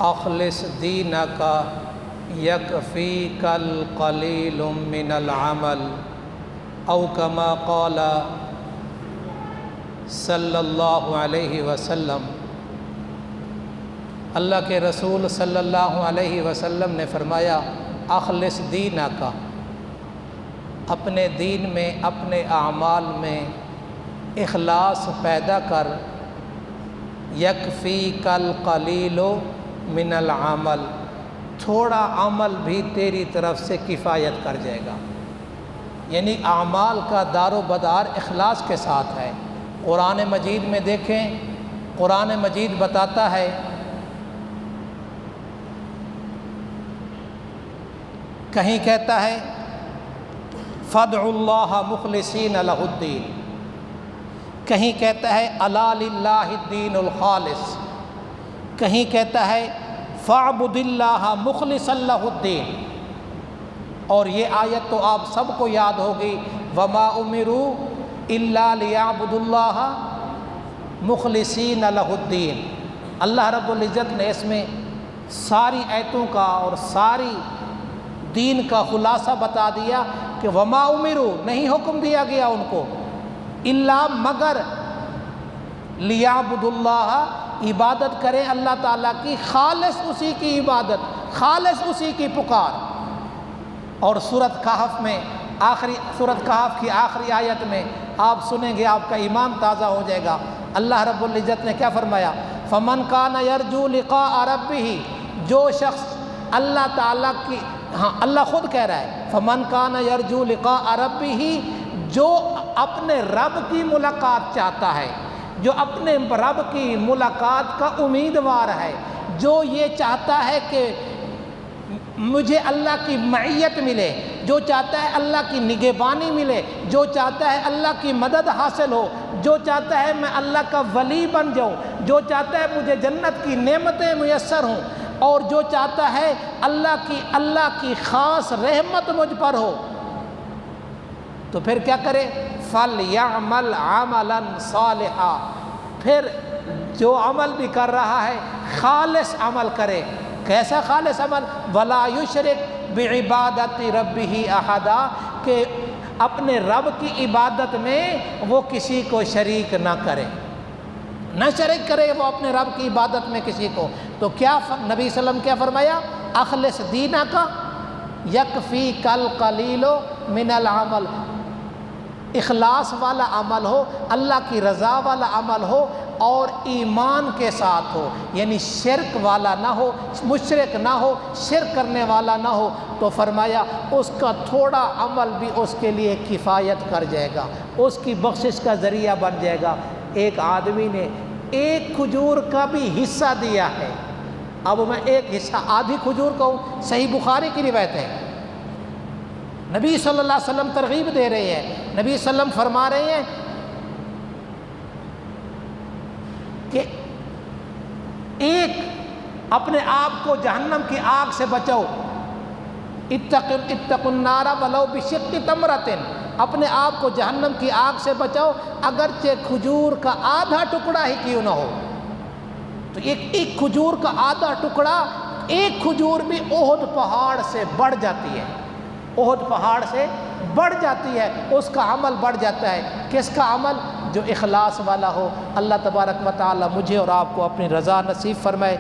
اخلص دینک یکفیک القلیل من العمل او کما قال صلی اللہ علیہ وسلم۔ اللہ کے رسول صلی اللہ علیہ وسلم نے فرمایا اخلص دینک، اپنے دین میں، اپنے اعمال میں اخلاص پیدا کر، یکفیک القلیل من العمل، تھوڑا عمل بھی تیری طرف سے کفایت کر جائے گا۔ یعنی اعمال کا دار و بدار اخلاص کے ساتھ ہے۔ قرآن مجید میں دیکھیں، قرآن مجید بتاتا ہے کہیں کہتا ہے فادعوا اللہ مخلصین لہ الدین، کہیں کہتا ہے الا للہ الدین الخالص، کہیں کہتا ہے فاعبد اللہ مخلصا لہ الدین۔ اور یہ آیت تو آپ سب کو یاد ہوگی، وما امروا الا لیعبدوا اللہ مخلصین لہ الدین۔ اللہ رب العزت نے اس میں ساری آیتوں کا اور ساری دین کا خلاصہ بتا دیا کہ وما امروا، نہیں حکم دیا گیا ان کو، الا مگر لیعبدوا اللہ، عبادت کریں اللہ تعالیٰ کی، خالص اسی کی عبادت، خالص اسی کی پکار۔ اور سورۃ کہف میں سورۃ کہف کی آخری آیت میں آپ سنیں گے، آپ کا ایمان تازہ ہو جائے گا۔ اللہ رب العزت نے کیا فرمایا؟ فمن کان یرجو لقاء ربہ، جو شخص اللہ تعالیٰ کی، اللہ خود کہہ رہا ہے فمن کان یرجو لقاء ربہ، جو اپنے رب کی ملاقات چاہتا ہے، جو اپنے رب کی ملاقات کا امیدوار ہے، جو یہ چاہتا ہے کہ مجھے اللہ کی معیت ملے، جو چاہتا ہے اللہ کی نگہبانی ملے، جو چاہتا ہے اللہ کی مدد حاصل ہو، جو چاہتا ہے میں اللہ کا ولی بن جاؤں، جو چاہتا ہے مجھے جنت کی نعمتیں میسر ہوں، اور جو چاہتا ہے اللہ کی خاص رحمت مجھ پر ہو، تو پھر کیا کرے؟ فَلْيَعْمَلْ عَمَلًا صَالِحًا، پھر جو عمل بھی کر رہا ہے خالص عمل کرے۔ کیسا خالص عمل؟ وَلَا يُشْرِكْ بِعِبَادَةِ رَبِّهِ أَحَدًا، کہ اپنے رب کی عبادت میں وہ کسی کو شریک نہ کرے، نہ شریک کرے وہ اپنے رب کی عبادت میں کسی کو۔ تو کیا نبی صلی اللہ علیہ وسلم کیا فرمایا؟ اخلص دینک یکفیک القلیل من العمل، اخلاص والا عمل ہو، اللہ کی رضا والا عمل ہو، اور ایمان کے ساتھ ہو، یعنی شرک والا نہ ہو، مشرک نہ ہو، شرک کرنے والا نہ ہو، تو فرمایا اس کا تھوڑا عمل بھی اس کے لیے کفایت کر جائے گا، اس کی بخشش کا ذریعہ بن جائے گا۔ ایک آدمی نے ایک کھجور کا بھی حصہ دیا ہے، اب میں ایک حصہ آدھی کھجور کہوں، صحیح بخاری کی روایت ہے، نبی صلی اللہ علیہ وسلم ترغیب دے رہے ہیں، نبی صلی اللہ علیہ وسلم فرما رہے ہیں کہ ایک اپنے آپ کو جہنم کی آگ سے بچاؤ، اتقوا النار ولو بشق تمرۃ، اپنے آپ کو جہنم کی آگ سے بچاؤ اگرچہ کھجور کا آدھا ٹکڑا ہی کیوں نہ ہو۔ تو ایک کھجور کا آدھا ٹکڑا، ایک کھجور بھی احد پہاڑ سے بڑھ جاتی ہے، احد پہاڑ سے بڑھ جاتی ہے، اس کا عمل بڑھ جاتا ہے۔ کس کا عمل؟ جو اخلاص والا ہو۔ اللہ تبارک و تعالی مجھے اور آپ کو اپنی رضا نصیب فرمائے۔